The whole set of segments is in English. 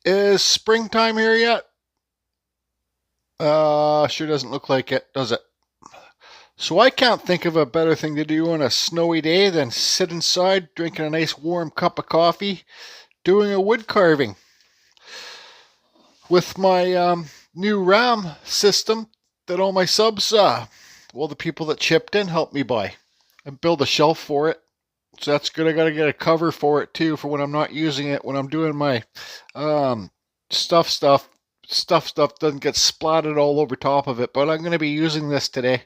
Is springtime here yet? Sure doesn't look like it, does it? So I can't think of a better thing to do on a snowy day than sit inside drinking a nice warm cup of coffee, doing a wood carving with my new RAM system that all my subs, well, the people that chipped in helped me buy and build a shelf for it. So that's good. I got to get a cover for it too for when I'm not using it. When I'm doing my um, stuff, stuff doesn't get splattered all over top of it. But I'm going to be using this today.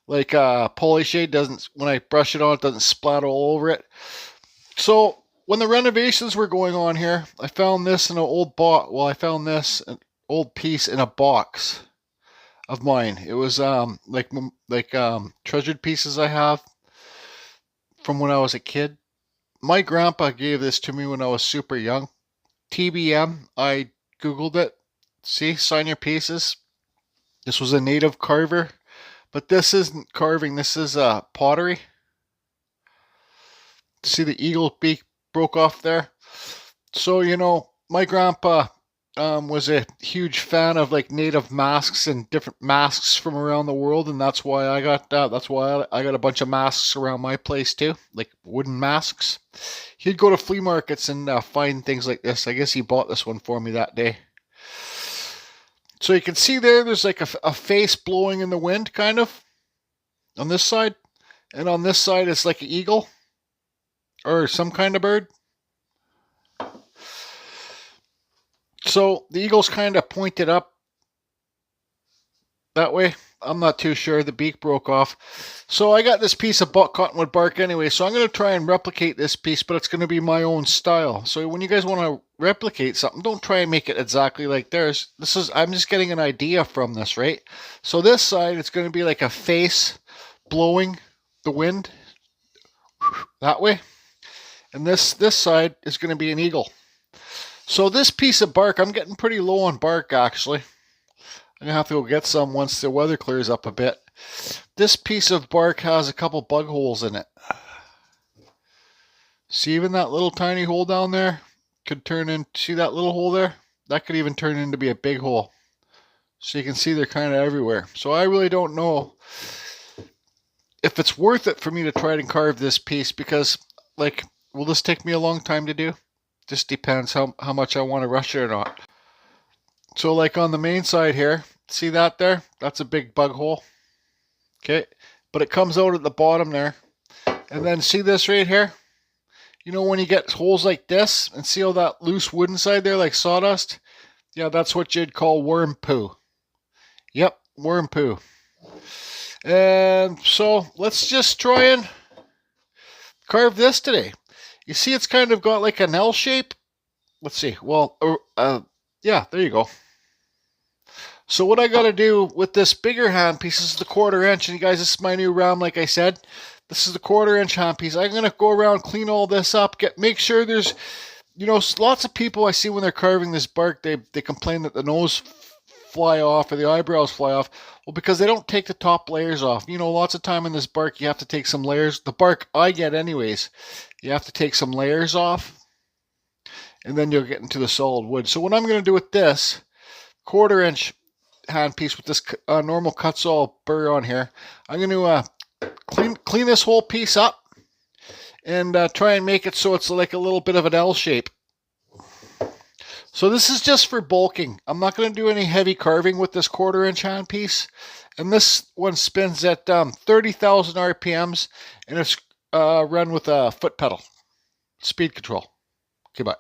Like Polyshade doesn't, when I brush it on, it doesn't splatter all over it. So when the renovations were going on here, I found this in an old box. Well, I found this an old piece in a box of mine. It was treasured pieces I have from when I was a kid. My grandpa gave this to me when I was super young. TBM, I Googled it. See, sign your pieces. This was a native carver, but this isn't carving, this is pottery. See the eagle beak broke off there? So, my grandpa was a huge fan of like native masks and different masks from around the world, and that's why I got that. That's why I got a bunch of masks around my place too, like wooden masks. He'd go to flea markets and find things like this. I guess he bought this one for me that day. So you can see there's like a face blowing in the wind, kind of, on this side. And on this side, it's like an eagle or some kind of bird. So the eagle's kind of pointed up that way. I'm not too sure. The beak broke off. So I got this piece of cottonwood bark anyway. So I'm going to try and replicate this piece, but it's going to be my own style. So when you guys want to replicate something, don't try and make it exactly like theirs. I'm just getting an idea from this, right? So this side, it's going to be like a face blowing the wind that way. And this side is going to be an eagle. So this piece of bark, I'm getting pretty low on bark actually. I'm going to have to go get some once the weather clears up a bit. This piece of bark has a couple bug holes in it. See, even that little tiny hole down there could turn into, see that little hole there? That could even turn into be a big hole. So you can see they're kind of everywhere. So I really don't know if it's worth it for me to try to carve this piece because, like, will this take me a long time to do? Just depends how much I want to rush it or not. So like on the main side here, see that there? That's a big bug hole. Okay, but it comes out at the bottom there. And then see this right here? You know when you get holes like this and see all that loose wood inside there like sawdust? Yeah, that's what you'd call worm poo. Yep, worm poo. And so let's just try and carve this today. You see it's kind of got like an L shape. Let's see. Well, yeah, there you go. So what I got to do with this bigger handpiece, this is the 1/4 inch, and you guys, this is my new round, like I said. This is the 1/4 inch handpiece. I'm going to go around, clean all this up, make sure there's, lots of people I see when they're carving this bark, they complain that the nose fly off or the eyebrows fly off. Well, because they don't take the top layers off. Lots of time in this bark, you have to take some layers. The bark I get anyways, you have to take some layers off, and then you'll get into the solid wood. So what I'm going to do with this 1/4 inch handpiece with this normal cut saw burr on here, I'm going to clean this whole piece up and try and make it so it's like a little bit of an L shape. So this is just for bulking. I'm not going to do any heavy carving with this 1/4 inch handpiece. And this one spins at 30,000 RPMs, and it's run with a foot pedal, speed control. Okay, bye.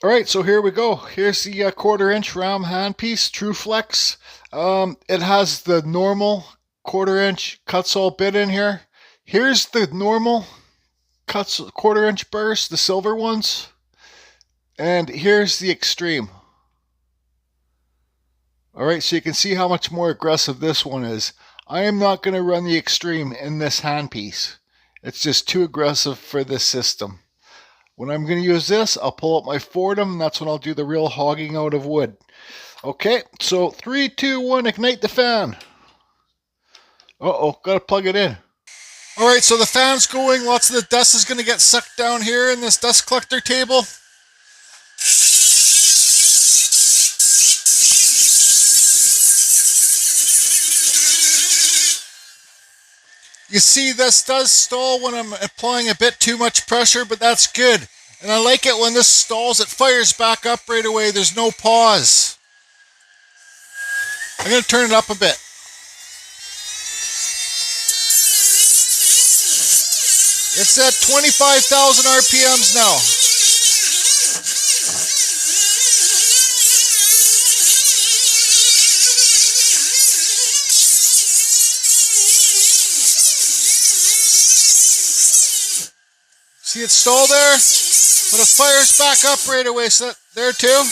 All right, so here we go. Here's the 1/4 inch RAM handpiece, True Flex. It has the normal 1/4 inch cut saw bit in here. Here's the normal 1/4 inch burrs, the silver ones. And here's the extreme. All right, so you can see how much more aggressive this one is. I am not going to run the extreme in this handpiece. It's just too aggressive for this system. When I'm going to use this, I'll pull up my Fordham, and that's when I'll do the real hogging out of wood. Okay, so 3, 2, 1, ignite the fan. Uh-oh, got to plug it in. All right, so the fan's going. Lots of the dust is going to get sucked down here in this dust collector table. You see, this does stall when I'm applying a bit too much pressure, but that's good. And I like it when this stalls, it fires back up right away. There's no pause. I'm going to turn it up a bit. It's at 25,000 RPMs now. See it stall there? But it fires back up right away. So there too.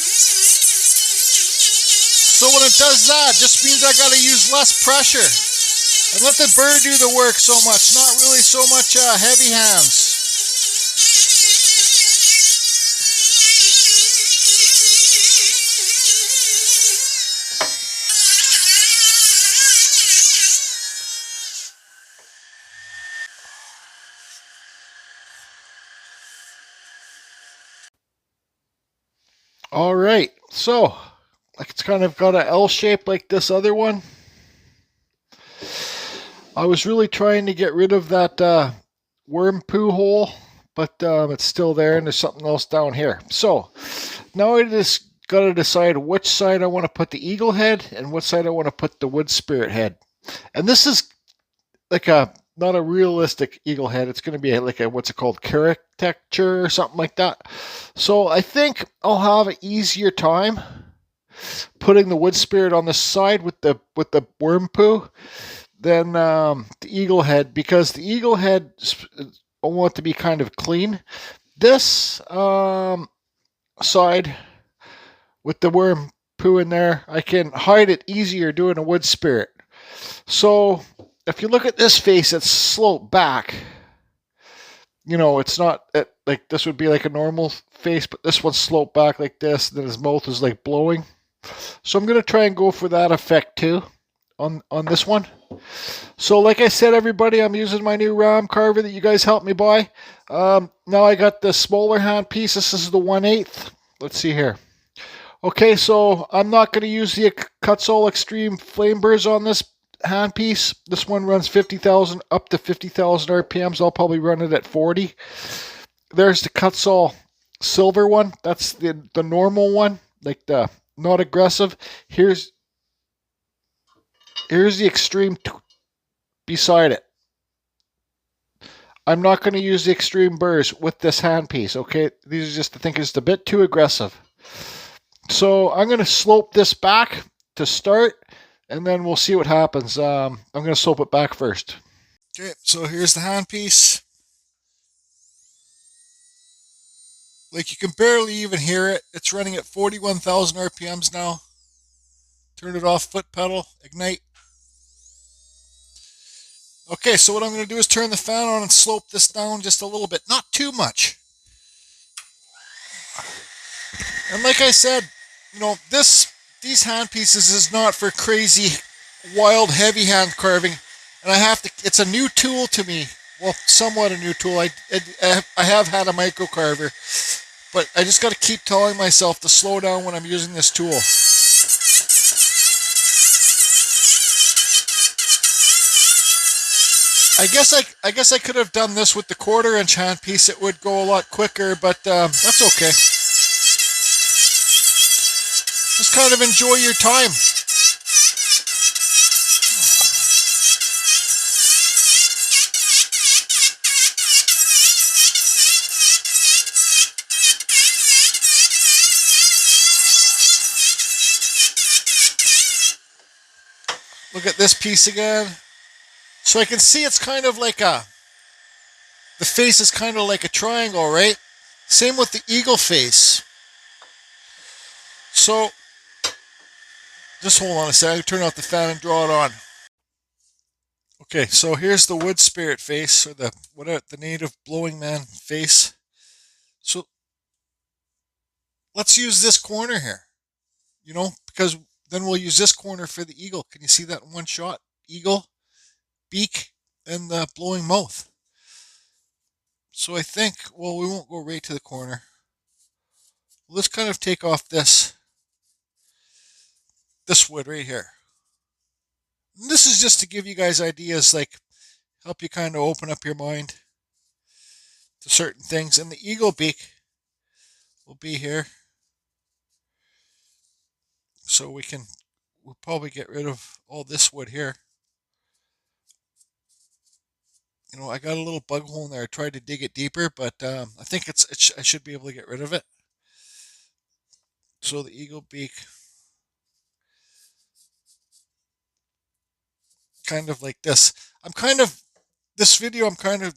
So when it does that, just means I got to use less pressure. And let the burr do the work so much. Not really so much heavy hands. All right, so it's kind of got an L shape like this other one. I was really trying to get rid of that worm poo hole, but it's still there, and there's something else down here. So now I just got to decide which side I want to put the eagle head and what side I want to put the wood spirit head. And this is like not a realistic eagle head. It's going to be like a, what's it called, caricature or something like that. So I think I'll have an easier time putting the wood spirit on the side with the worm poo than the eagle head, because the eagle head I want it to be kind of clean. This side with the worm poo in there, I can hide it easier doing a wood spirit. So if you look at this face, it's sloped back. You know, it's not like this would be like a normal face, but this one's sloped back like this, and then his mouth is like blowing. So I'm going to try and go for that effect too on this one. So like I said, everybody, I'm using my new ram carver that you guys helped me buy. Now I got the smaller hand piece. This is the 1/8. Let's see here. Okay, so I'm not going to use the Kutzall Extreme Flame Burrs on this hand piece. This one runs 50,000 up to 50,000 RPMs. I'll probably run it at 40. There's the Kutzall Silver one. That's the normal one, like the not aggressive. Here's the Extreme beside it. I'm not going to use the Extreme Burrs with this handpiece, okay? These are just, I think it's a bit too aggressive. So I'm going to slope this back to start, and then we'll see what happens. I'm going to slope it back first. Okay, so here's the handpiece. Like, you can barely even hear it. It's running at 41,000 RPMs now. Turn it off, foot pedal, ignite. Okay, so what I'm going to do is turn the fan on and slope this down just a little bit. Not too much. And like I said, you know, these hand pieces is not for crazy, wild, heavy hand carving. And it's a new tool to me. Well, somewhat a new tool. I have had a micro carver, but I just got to keep telling myself to slow down when I'm using this tool. I guess I could have done this with the 1/4-inch handpiece. It would go a lot quicker, but that's okay. Just kind of enjoy your time. Look at this piece again. So I can see it's kind of like the face is kind of like a triangle, right? Same with the eagle face. So, just hold on a second. Turn off the fan and draw it on. Okay, so here's the wood spirit face, or the native blowing man face. So, let's use this corner here. You know, because then we'll use this corner for the eagle. Can you see that in one shot? Eagle, beak, and the blowing mouth. So I think, well, we won't go right to the corner. Let's kind of take off this wood right here. And this is just to give you guys ideas, like, help you kind of open up your mind to certain things. And the eagle beak will be here. So we'll probably get rid of all this wood here. You know, I got a little bug hole in there. I tried to dig it deeper, but I think I should be able to get rid of it. So the eagle beak, kind of like this. This video, I'm kind of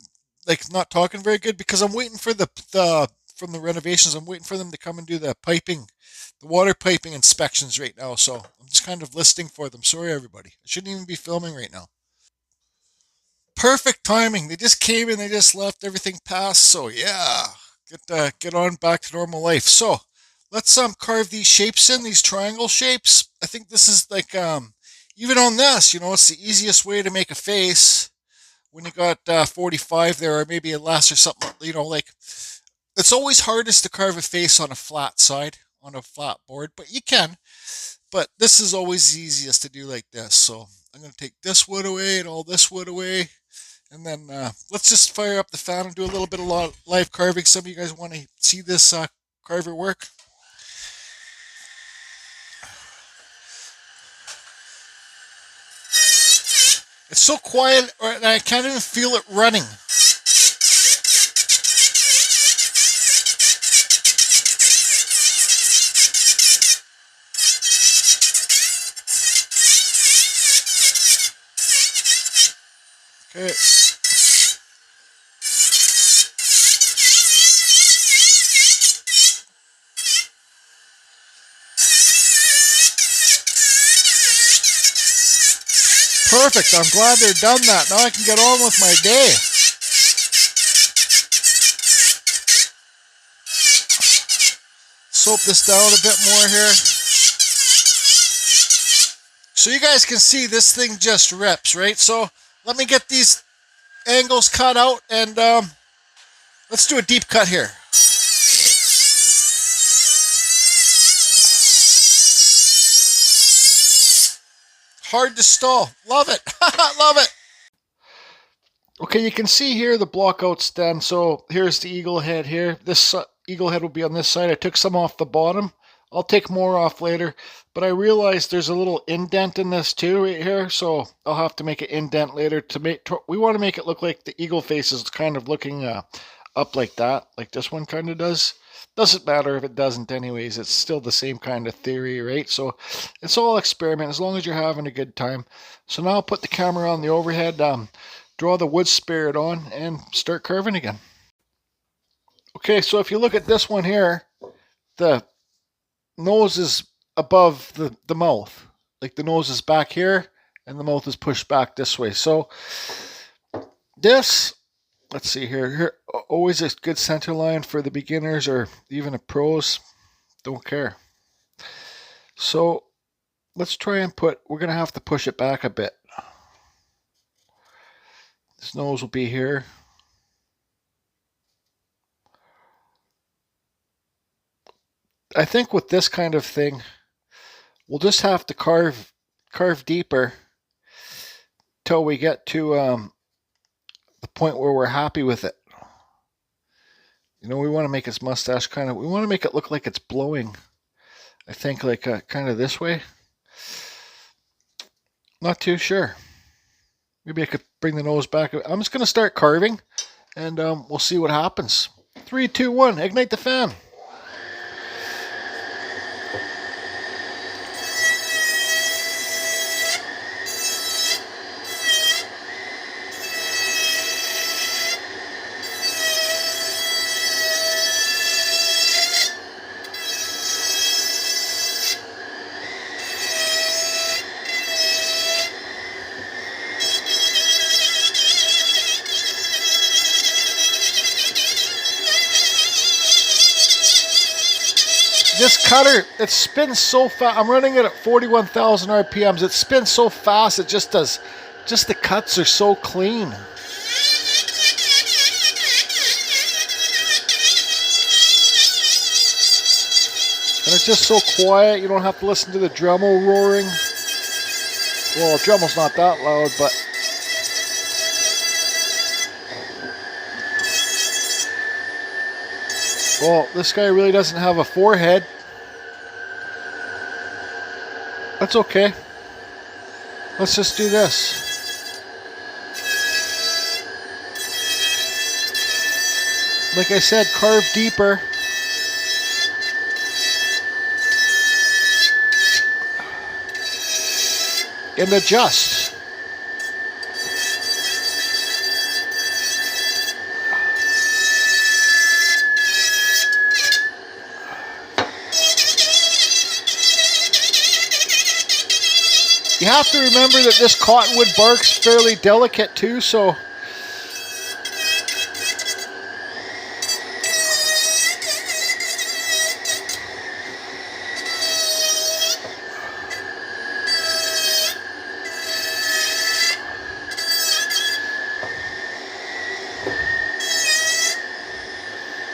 like not talking very good because I'm waiting for the from the renovations. I'm waiting for them to come and do the water piping inspections right now. So I'm just kind of listening for them. Sorry, everybody. I shouldn't even be filming right now. Perfect timing. They just came in, they just left, everything passed. So yeah, get on back to normal life. So let's carve these shapes in, these triangle shapes. I think this is like even on this, you know, it's the easiest way to make a face when you got 45 there, or maybe a less or something. You know, like it's always hardest to carve a face on a flat side, on a flat board, but you can. But this is always the easiest to do like this. So I'm going to take this wood away and all this wood away. And then let's just fire up the fan and do a little bit of live carving. Some of you guys want to see this carver work. It's so quiet that I can't even feel it running. Okay. Perfect. I'm glad they're done that. Now I can get on with my day. Soap this down a bit more here. So you guys can see this thing just rips, right? So let me get these angles cut out and let's do a deep cut here. Hard to stall. Love it. Love it. Okay, you can see here the block out's done. So here's the eagle head here. This eagle head will be on this side. I took some off the bottom. I'll take more off later. But I realized there's a little indent in this too right here. So I'll have to make an indent later we want to make it look like the eagle face is kind of looking up like that. Like this one kind of does. Doesn't matter if it doesn't anyways. It's still the same kind of theory, right? So it's all experiment as long as you're having a good time. So now I'll put the camera on the overhead, draw the wood spirit on, and start carving again. Okay, so if you look at this one here, the nose is above the mouth. Like the nose is back here, and the mouth is pushed back this way. So this... Let's see here. Always a good center line for the beginners or even the pros. Don't care. So let's try and we're going to have to push it back a bit. This nose will be here. I think with this kind of thing, we'll just have to carve deeper till we get to the point where we're happy with it. You know, we want to make his mustache we want to make it look like it's blowing. I think like kind of this way. Not too sure. Maybe I could bring the nose back. I'm just going to start carving and we'll see what happens. 3, 2, 1, ignite the fan. This cutter, it spins so fast. I'm running it at 41,000 RPMs. It spins so fast, it just does. Just the cuts are so clean. And it's just so quiet. You don't have to listen to the Dremel roaring. Well, Dremel's not that loud, but Well, this guy really doesn't have a forehead. That's okay. Let's just do this. Like I said, carve deeper. And adjust. You have to remember that this cottonwood bark's fairly delicate too, so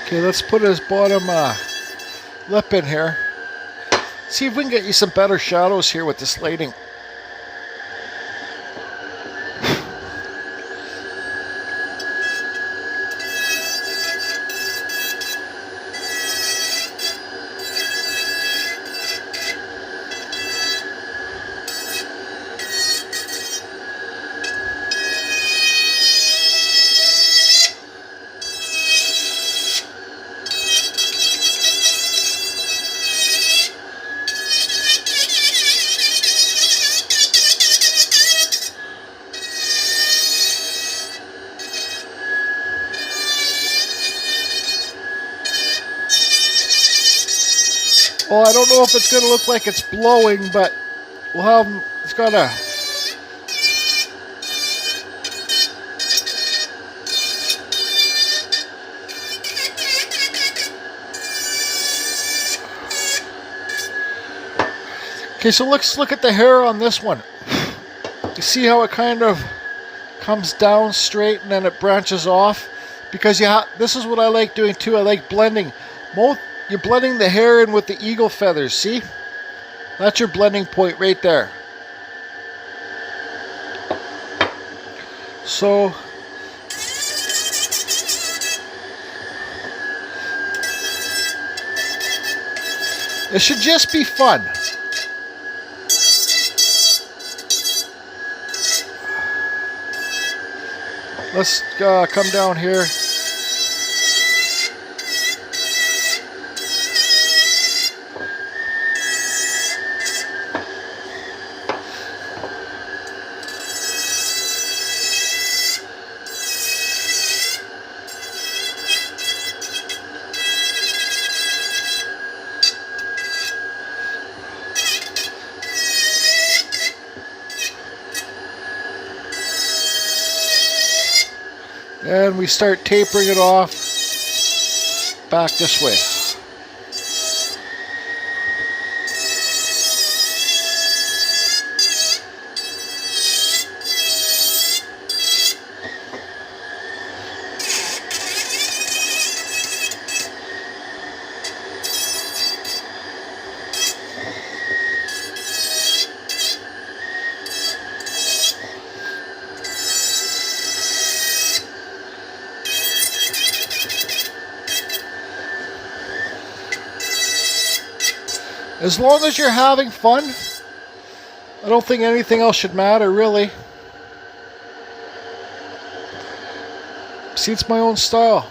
okay, let's put his bottom lip in here. See if we can get you some better shadows here with this lighting. Well, I don't know if it's going to look like it's blowing, but we'll have, it's got a, okay, so let's look at the hair on this one. You see how it kind of comes down straight and then it branches off? Because this is what I like doing too. I like blending. You're blending the hair in with the eagle feathers, see? That's your blending point right there. So, it should just be fun. Let's come down here. And we start tapering it off back this way. As long as you're having fun, I don't think anything else should matter, really. See, it's my own style.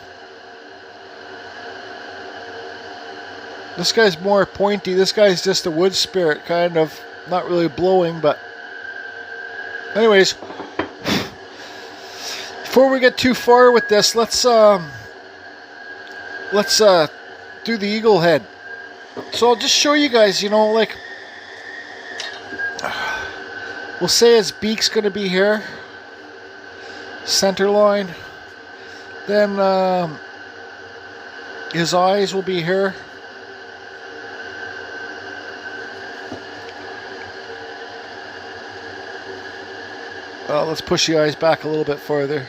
This guy's more pointy. This guy's just a wood spirit, kind of. Not really blowing, but... Anyways, before we get too far with this, let's do the eagle head. So I'll just show you guys, you know, like, we'll say his beak's going to be here, center line, then his eyes will be here, let's push the eyes back a little bit further.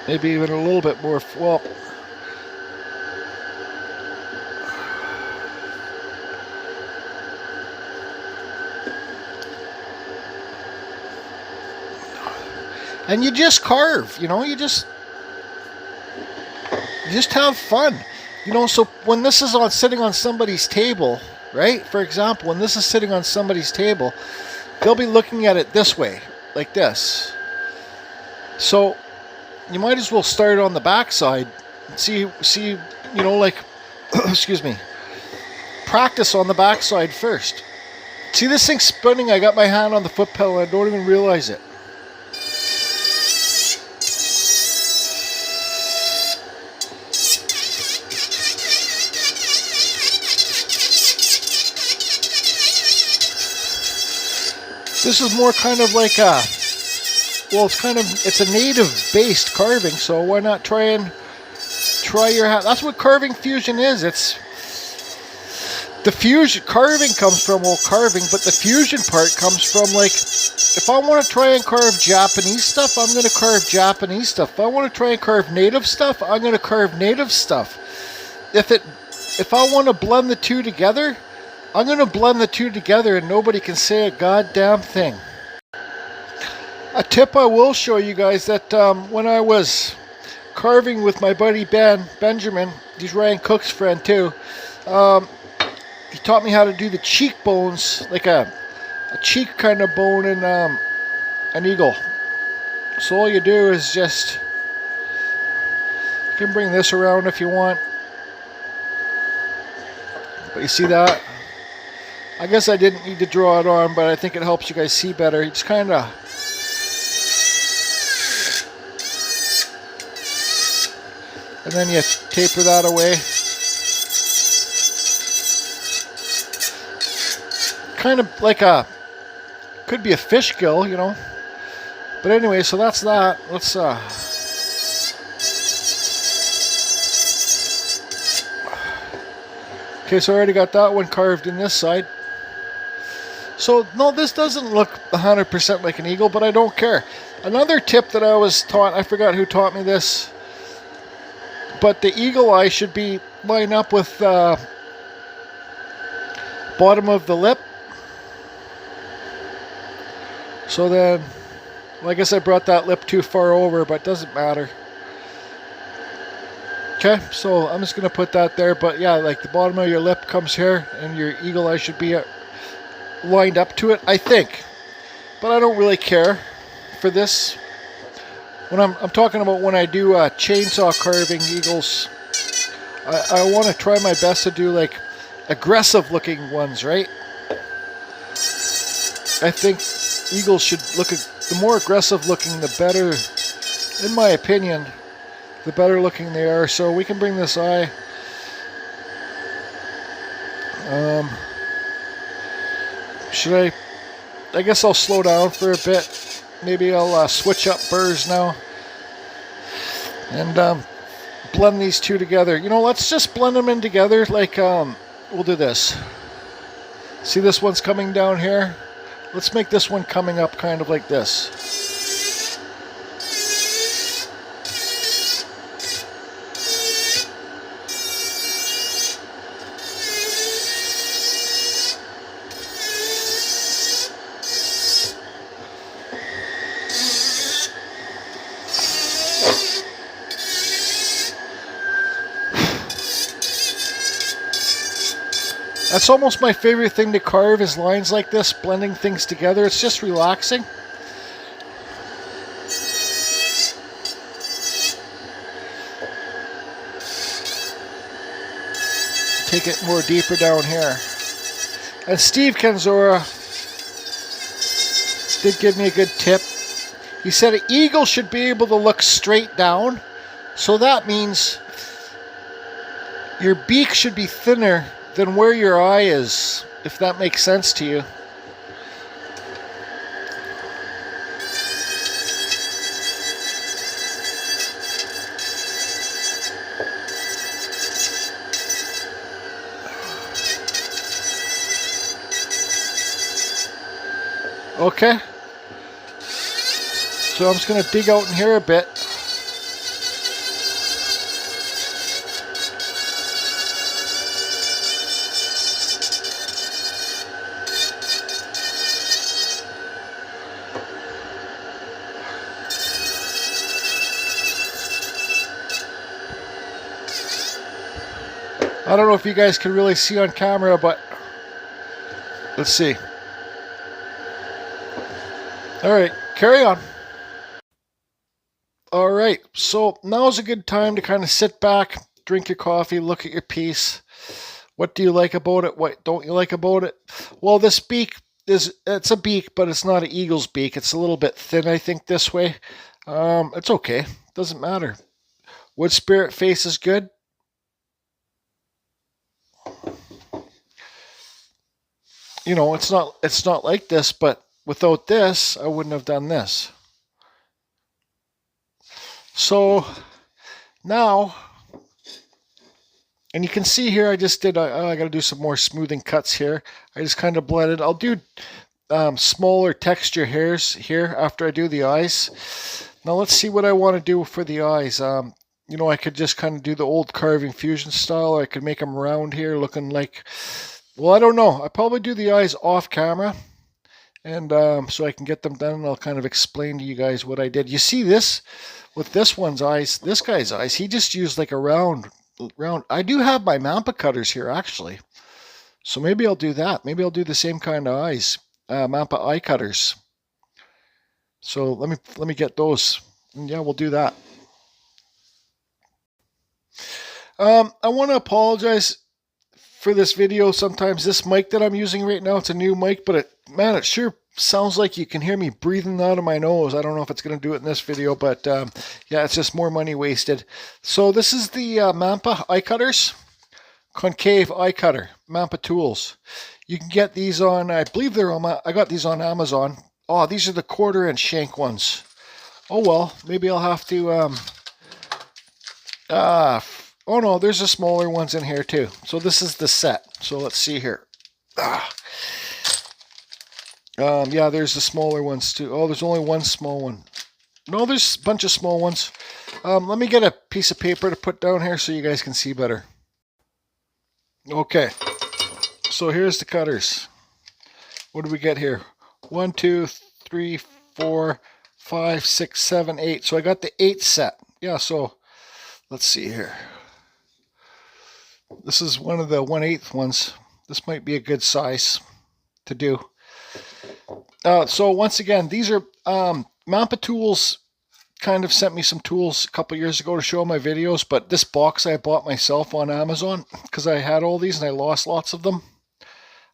Maybe even a little bit more, well, and you just carve. You just have fun. So when this is sitting on somebody's table, right? For example, when this is sitting on somebody's table, they'll be looking at it this way, like this. So you might as well start on the back side. See, like, excuse me, practice on the back side first. See this thing spinning? I got my hand on the foot pedal and I don't even realize it. This is more kind of like it's a native based carving, so why not try your hand? That's what carving fusion is. It's the fusion. Carving comes from carving, but the fusion part comes from, like, if I want to try and carve Japanese stuff, I'm going to carve Japanese stuff. If I want to try and carve native stuff, I'm going to carve native stuff. If I want to blend the two together, I'm going to blend the two together and nobody can say a goddamn thing. A tip I will show you guys that when I was carving with my buddy Benjamin, he's Ryan Cook's friend too, he taught me how to do the cheekbones, like a cheek kind of bone in an eagle. So all you do is just, you can bring this around if you want. But you see that? I guess I didn't need to draw it on, but I think it helps you guys see better. You just kind of... and then you taper that away. Kind of like could be a fish gill, But anyway, so that's that. Let's... Okay, so I already got that one carved in this side. So, no, this doesn't look 100% like an eagle, but I don't care. Another tip that I was taught, I forgot who taught me this, but the eagle eye should be lined up with the bottom of the lip. So then, well, I guess I brought that lip too far over, but it doesn't matter. Okay, so I'm just going to put that there, but yeah, like the bottom of your lip comes here, and your eagle eye should be lined up to it, I think. But I don't really care for this. When I'm talking about when I do chainsaw carving eagles, I want to try my best to do like aggressive looking ones, right? I think eagles should look, the more aggressive looking the better, in my opinion, the better looking they are. So we can bring this eye. I guess I'll slow down for a bit. Maybe I'll switch up burrs now. And blend these two together. Let's just blend them in together. Like, we'll do this. See, this one's coming down here. Let's make this one coming up kind of like this. That's almost my favorite thing to carve, is lines like this, blending things together. It's just relaxing. Take it more deeper down here. And Steve Kenzora did give me a good tip. He said an eagle should be able to look straight down. So that means your beak should be thinner than where your eye is, if that makes sense to you. Okay. So I'm just going to dig out in here a bit. I don't know if you guys can really see on camera, but let's see. All right, carry on. All right, so now's a good time to kind of sit back, drink your coffee, look at your piece. What do you like about it? What don't you like about it? Well, this beak it's a beak, but it's not an eagle's beak. It's a little bit thin, I think, this way. It's okay. Doesn't matter. Wood spirit face is good. You know, it's not like this, but without this, I wouldn't have done this. So now, and you can see here, I just did, I got to do some more smoothing cuts here. I just kind of blended. I'll do smaller texture hairs here after I do the eyes. Now let's see what I want to do for the eyes. You know, I could just kind of do the old carving fusion style, or I could make them round here looking like, well, I don't know. I probably do the eyes off camera, and so I can get them done, and I'll kind of explain to you guys what I did. You see this with this one's eyes, this guy's eyes, he just used like a round. I do have my Mampa cutters here actually, so maybe I'll do that. Maybe I'll do the same kind of eyes, Mampa eye cutters. So let me get those, and yeah, we'll do that. I want to apologize for this video. Sometimes this mic that I'm using right now, it's a new mic, but man, it sure sounds like you can hear me breathing out of my nose. I don't know if it's going to do it in this video, but yeah, it's just more money wasted. So this is the Mampa eye cutters, concave eye cutter, Mampa tools. You can get these on, I believe they're on, I got these on Amazon. Oh, these are the 1/4" shank ones. Oh well, maybe I'll have to, oh no, there's the smaller ones in here too. So this is the set. So let's see here. Yeah, there's the smaller ones too. Oh, there's only one small one. No, there's a bunch of small ones. Let me get a piece of paper to put down here so you guys can see better. Okay, so here's the cutters. What do we get here? 1, 2, 3, 4, 5, 6, 7, 8. So I got the 8 set. Yeah, so let's see here. This is one of the 1/8 ones. This might be a good size to do. So once again, these are Mampa Tools kind of sent me some tools a couple years ago to show my videos, but this box I bought myself on Amazon because I had all these and I lost lots of them.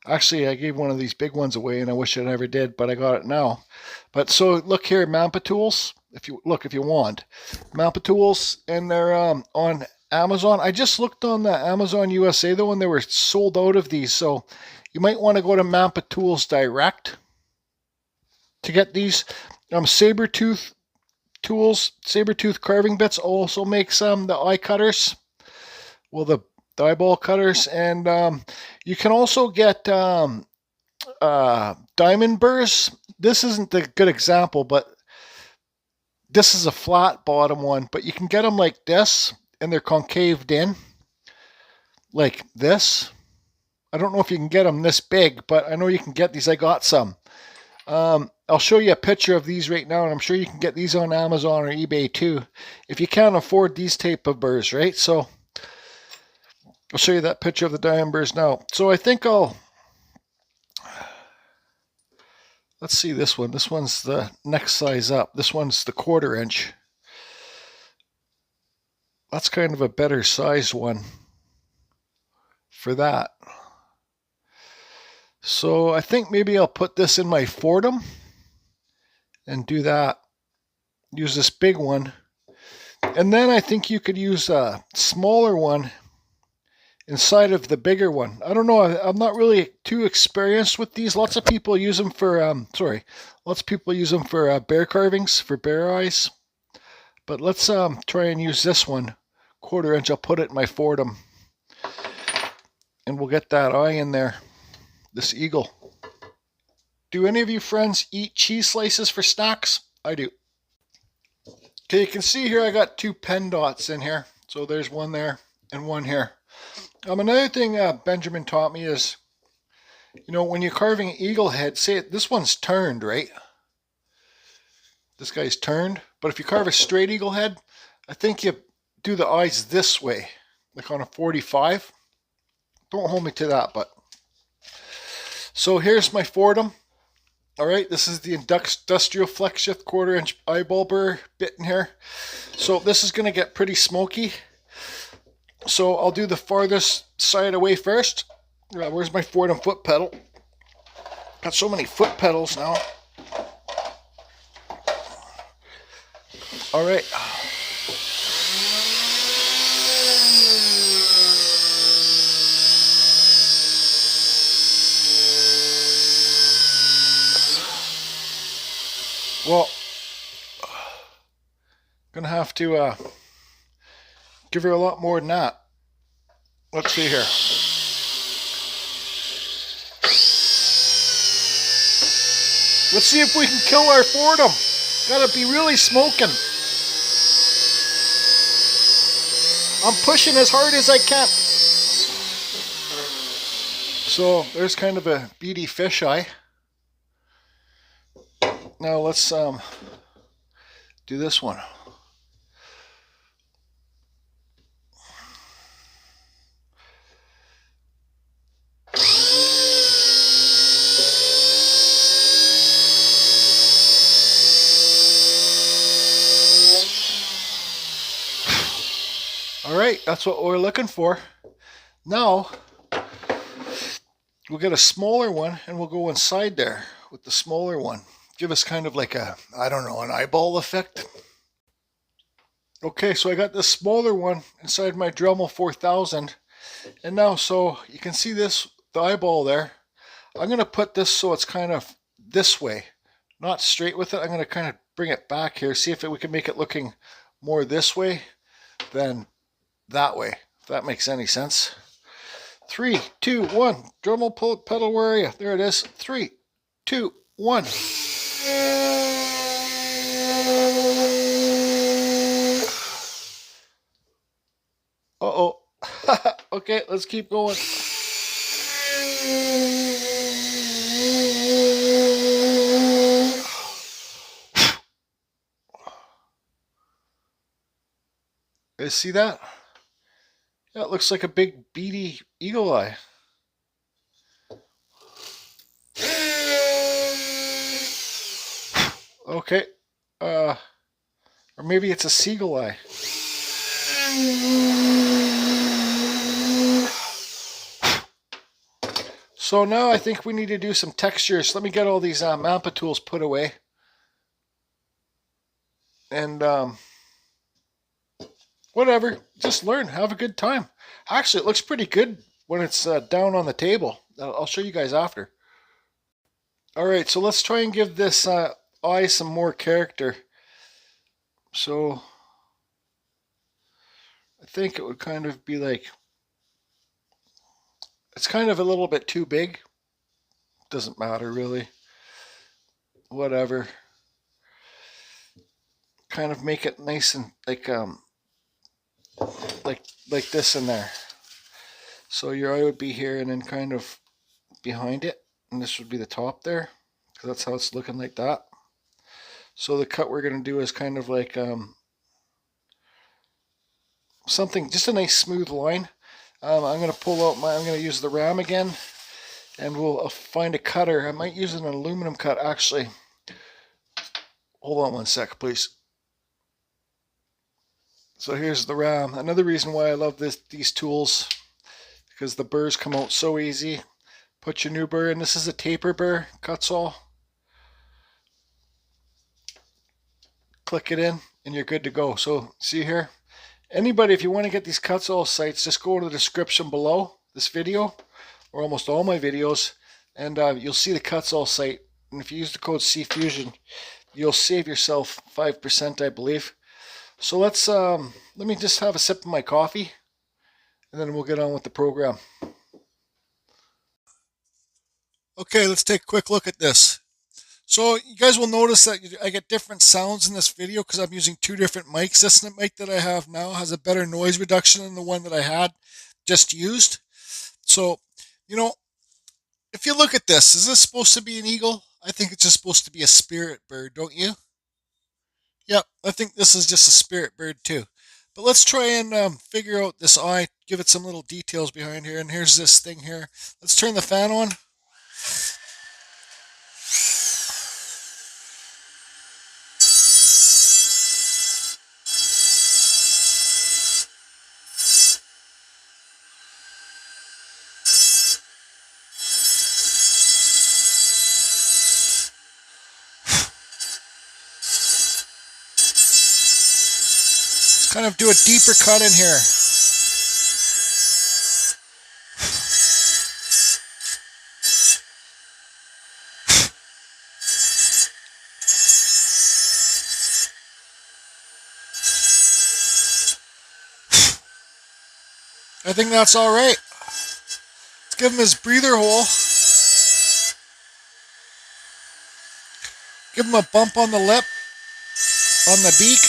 Actually, I gave one of these big ones away and I wish I never did, but I got it now. But so look here, Mampa Tools, if you want. Mampa Tools, and they're on Amazon. I just looked on the Amazon USA though, and they were sold out of these, so you might want to go to Mampa Tools Direct to get these. Saber-tooth tools, saber-tooth carving bits also makes the eye cutters, well, the eyeball cutters, and you can also get diamond burrs. This isn't a good example, but this is a flat bottom one, but you can get them like this, and they're concaved in like this. I don't know if you can get them this big, but I know you can get these. I got some. I'll show you a picture of these right now, and I'm sure you can get these on Amazon or eBay too, if you can't afford these type of burrs, right? So I'll show you that picture of the diamond burrs now. So I think let's see this one. This one's the next size up. This one's the 1/4". That's kind of a better size one for that. So I think maybe I'll put this in my Fordham and do that. Use this big one. And then I think you could use a smaller one inside of the bigger one. I don't know. I'm not really too experienced with these. Lots of people use them for, bear carvings, for bear eyes. But let's try and use this one, 1/4". I'll put it in my Fordham. And we'll get that eye in there. This eagle. Do any of you friends eat cheese slices for snacks? I do. Okay, you can see here I got 2 pen dots in here. So there's one there and one here. Another thing Benjamin taught me is, you know, when you're carving an eagle head, say this one's turned, right? This guy's turned. But if you carve a straight eagle head, I think you do the eyes this way, like on a 45. Don't hold me to that, but. So here's my Fordham. All right, this is the Industrial Flex Shift 1/4 inch eyeball burr bit in here. So this is gonna get pretty smoky. So I'll do the farthest side away first. Where's my Fordham foot pedal? Got so many foot pedals now. All right. Well, gonna have to give her a lot more than that. Let's see here. Let's see if we can kill our Fordham. Gotta be really smoking. I'm pushing as hard as I can. So there's kind of a beady fisheye. Now let's do this one. All right, that's what we're looking for. Now we'll get a smaller one and we'll go inside there with the smaller one. Give us kind of like a, I don't know, an eyeball effect. Okay, so I got this smaller one inside my Dremel 4000. And now, so you can see this, the eyeball there. I'm going to put this so it's kind of this way, not straight with it. I'm going to kind of bring it back here, see if we can make it looking more this way than that way, if that makes any sense. 3, 2, 1. Dremel pedal, where are you? There it is. 3, 2, 1. Uh-oh. Okay, let's keep going. You see that? Yeah, it looks like a big beady eagle eye. Okay. Or maybe it's a seagull eye. So now I think we need to do some textures. Let me get all these Mampa tools put away. And whatever, just learn, have a good time. Actually, it looks pretty good when it's down on the table. I'll show you guys after. All right, so let's try and give this eye some more character. So I think it would kind of be like, it's kind of a little bit too big. Doesn't matter really. Whatever. Kind of make it nice and like this in there. So your eye would be here and then kind of behind it, and this would be the top there, because that's how it's looking, like that. So the cut we're going to do is kind of like something, just a nice smooth line. I'm going to pull out I'm going to use the ram again, and we'll find a cutter. I might use an aluminum cut actually. Hold on one sec, please. So here's the ram. Another reason why I love these tools, because the burrs come out so easy. Put your new burr in. This is a taper burr, cuts all. Click it in and you're good to go. So see here, anybody, if you want to get these cuts all sites, just go to the description below this video, or almost all my videos, and you'll see the cuts all site. And if you use the code CFusion, you'll save yourself 5%, I believe. So let me just have a sip of my coffee, and then we'll get on with the program. Okay, let's take a quick look at this. So you guys will notice that I get different sounds in this video because I'm using two different mics. This mic that I have now has a better noise reduction than the one that I had just used. So, you know, if you look at this, is this supposed to be an eagle? I think it's just supposed to be a spirit bird, don't you? Yep, I think this is just a spirit bird too. But let's try and figure out this eye, give it some little details behind here. And here's this thing here. Let's turn the fan on. Let's kind of do a deeper cut in here. I think that's all right. Let's give him his breather hole. Give him a bump on the lip, on the beak.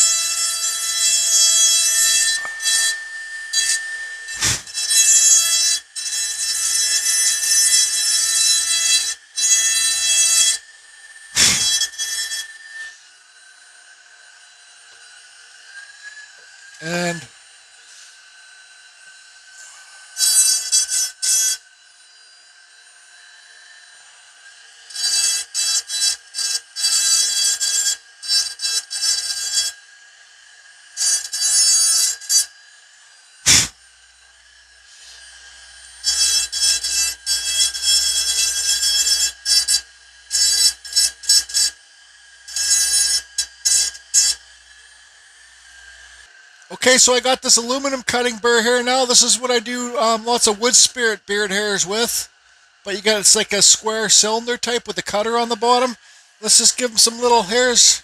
And okay, so I got this aluminum cutting burr here now. This is what I do lots of wood spirit beard hairs with. But you got, it's like a square cylinder type with a cutter on the bottom. Let's just give them some little hairs.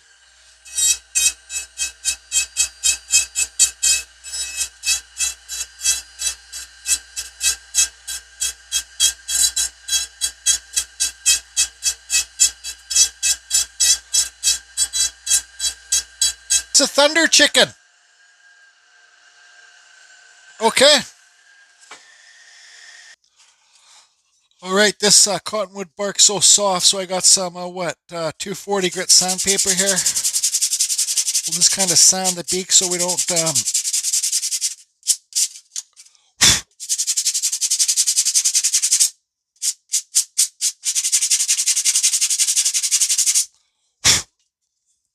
It's a thunder chicken. Okay. All right, this cottonwood bark's so soft, so I got some, 240 grit sandpaper here. We'll just kind of sand the beak so we don't...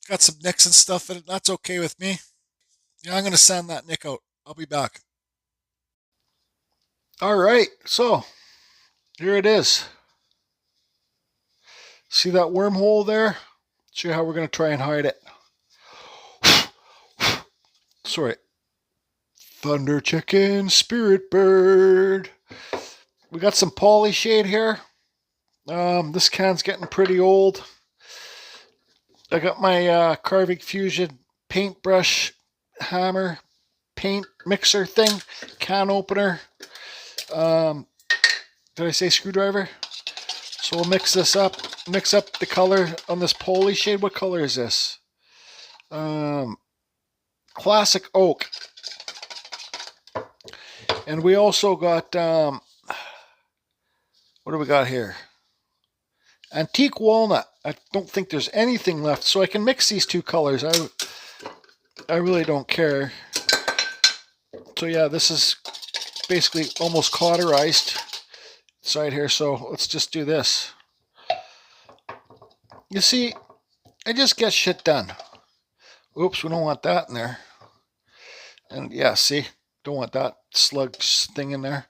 got some nicks and stuff in it. That's okay with me. Yeah, I'm going to sand that nick out. I'll be back. All right, so here it is. See that wormhole there? Show you how we're going to try and hide it. Sorry. Thunder chicken, spirit bird. We got some poly shade here. This can's getting pretty old. I got my Carving Fusion paintbrush hammer paint mixer thing, can opener. Did I say screwdriver? So we'll mix this up, mix up the color on this poly shade. What color is this? Classic oak. And we also got, what do we got here? Antique walnut. I don't think there's anything left, so I can mix these two colors. I really don't care. So yeah, this is basically almost cauterized side here, so let's just do this. You see, I just get shit done. Oops, we don't want that in there. And yeah, see, don't want that slug thing in there.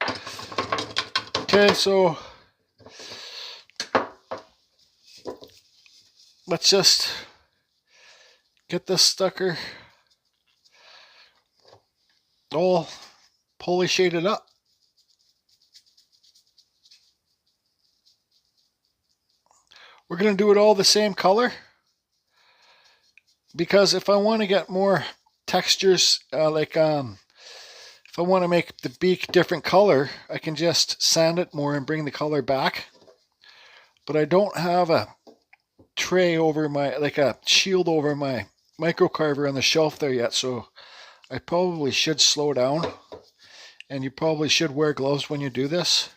Okay, so let's just get this sucker all poly shaded up. We're going to do it all the same color, because if I want to get more textures, if I want to make the beak different color, I can just sand it more and bring the color back. But I don't have a tray over my, like a shield over my microcarver on the shelf there yet, so I probably should slow down, and you probably should wear gloves when you do this.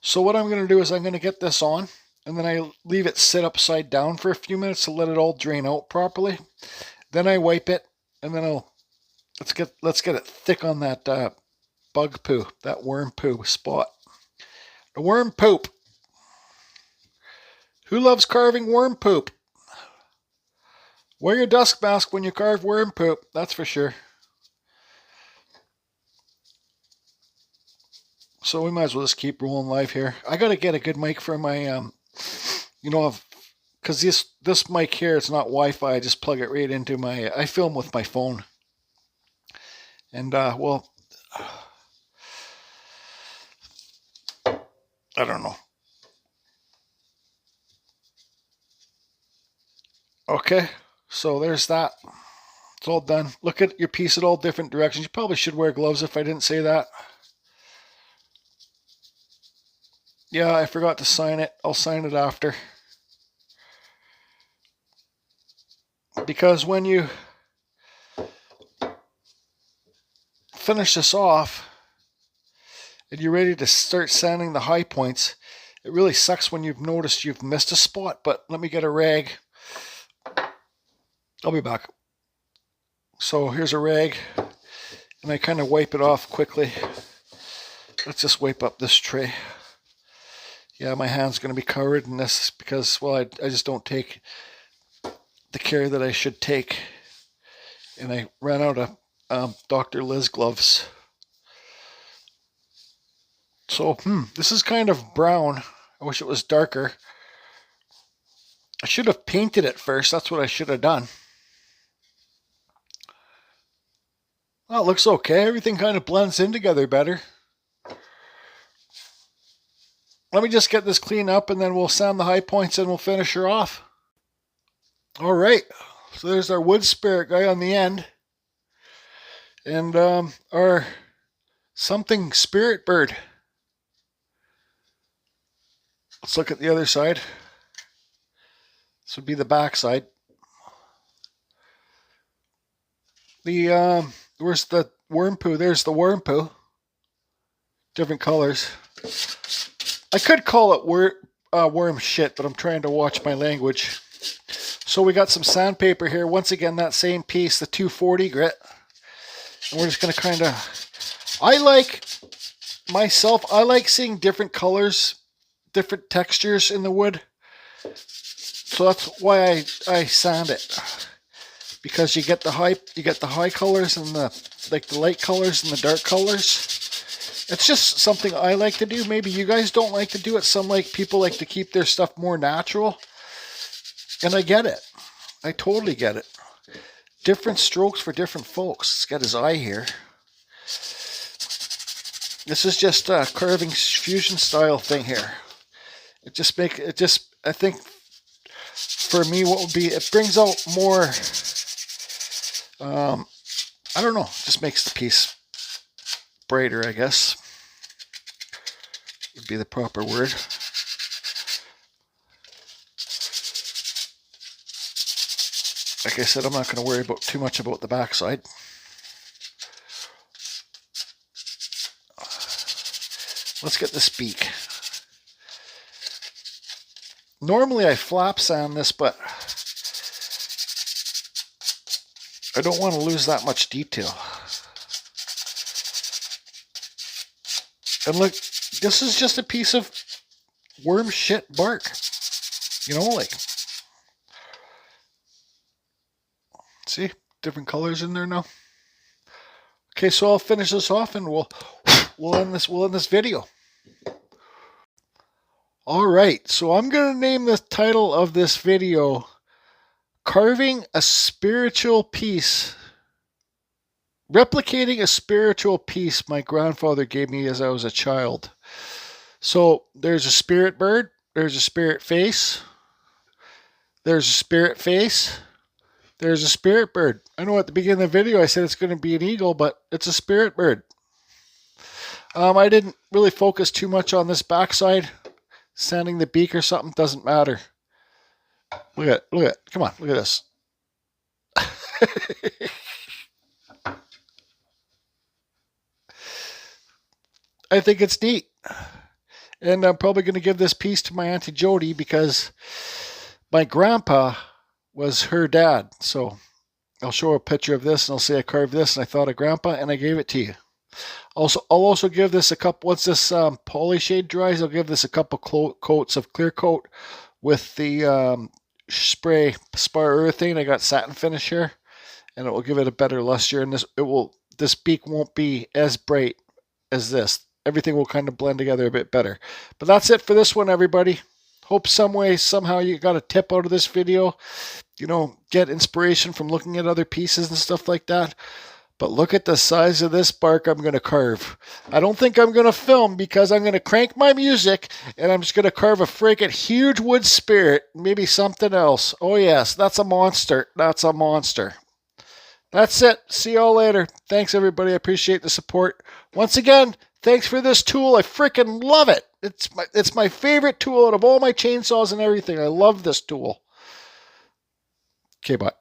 So what I'm going to do is I'm going to get this on, and then I leave it sit upside down for a few minutes to let it all drain out properly. Then I wipe it, and then Let's get it thick on that bug poo, that worm poo spot. The worm poop. Who loves carving worm poop? Wear your dust mask when you carve worm poop, that's for sure. So we might as well just keep rolling live here. I gotta get a good mic for my, because this mic here, it's not Wi-Fi. I just plug it right into my. I film with my phone, and well, I don't know. Okay, so there's that. It's all done. Look at your piece at all different directions. You probably should wear gloves if I didn't say that. Yeah, I forgot to sign it. I'll sign it after. Because when you finish this off and you're ready to start sanding the high points, it really sucks when you've noticed you've missed a spot. But let me get a rag. I'll be back. So here's a rag, and I kind of wipe it off quickly. Let's just wipe up this tray. Yeah, my hand's going to be covered in this because, well, I just don't take the care that I should take. And I ran out of Dr. Liz gloves. So, this is kind of brown. I wish it was darker. I should have painted it first. That's what I should have done. Well, it looks okay. Everything kind of blends in together better. Let me just get this clean up and then we'll sand the high points and we'll finish her off. All right. So there's our wood spirit guy on the end. And our something spirit bird. Let's look at the other side. This would be the back side. Where's the worm poo? There's the worm poo. Different colors. I could call it worm shit, but I'm trying to watch my language. So we got some sandpaper here. Once again, that same piece, the 240 grit. And we're just going to kind of... I like seeing different colors, different textures in the wood. So that's why I sand it. Because you get the high colors and the light colors and the dark colors. It's just something I like to do. Maybe you guys don't like to do it. Some people like to keep their stuff more natural. And I get it. I totally get it. Different strokes for different folks. It's got his eye here. This is just a carving fusion style thing here. I think for me what would be, it brings out more, I don't know, just makes the piece brighter, I guess, would be the proper word. Like I said, I'm not going to worry too much about the backside. Let's get this beak. Normally I flap sand this, but I don't want to lose that much detail. And look, this is just a piece of worm shit bark. See, different colors in there now. Okay, so I'll finish this off and we'll end this video. All right, so I'm going to name the title of this video Carving a Spiritual Piece. Replicating a spiritual piece my grandfather gave me as I was a child. So there's a spirit bird, there's a spirit face, there's a spirit face, there's a spirit bird. I know at the beginning of the video I said it's going to be an eagle, but it's a spirit bird. I didn't really focus too much on this backside. Sanding the beak or something doesn't matter. Look at it. Come on, look at this. I think it's neat. And I'm probably going to give this piece to my Auntie Jody because my grandpa was her dad. So I'll show a picture of this and I'll say I carved this and I thought of Grandpa and I gave it to you. I'll also give this a couple, once this poly shade dries, I'll give this a couple coats of clear coat with the spray spar urethane. I got satin finish here, and it will give it a better luster, and this beak won't be as bright as this. Everything will kind of blend together a bit better. But that's it for this one, everybody. Hope some way, somehow you got a tip out of this video. You know, get inspiration from looking at other pieces and stuff like that. But look at the size of this bark I'm going to carve. I don't think I'm going to film because I'm going to crank my music and I'm just going to carve a freaking huge wood spirit. Maybe something else. Oh yes, that's a monster. That's a monster. That's it. See y'all later. Thanks everybody. I appreciate the support. Once again, thanks for this tool. I freaking love it. It's my favorite tool out of all my chainsaws and everything. I love this tool. Okay, bye.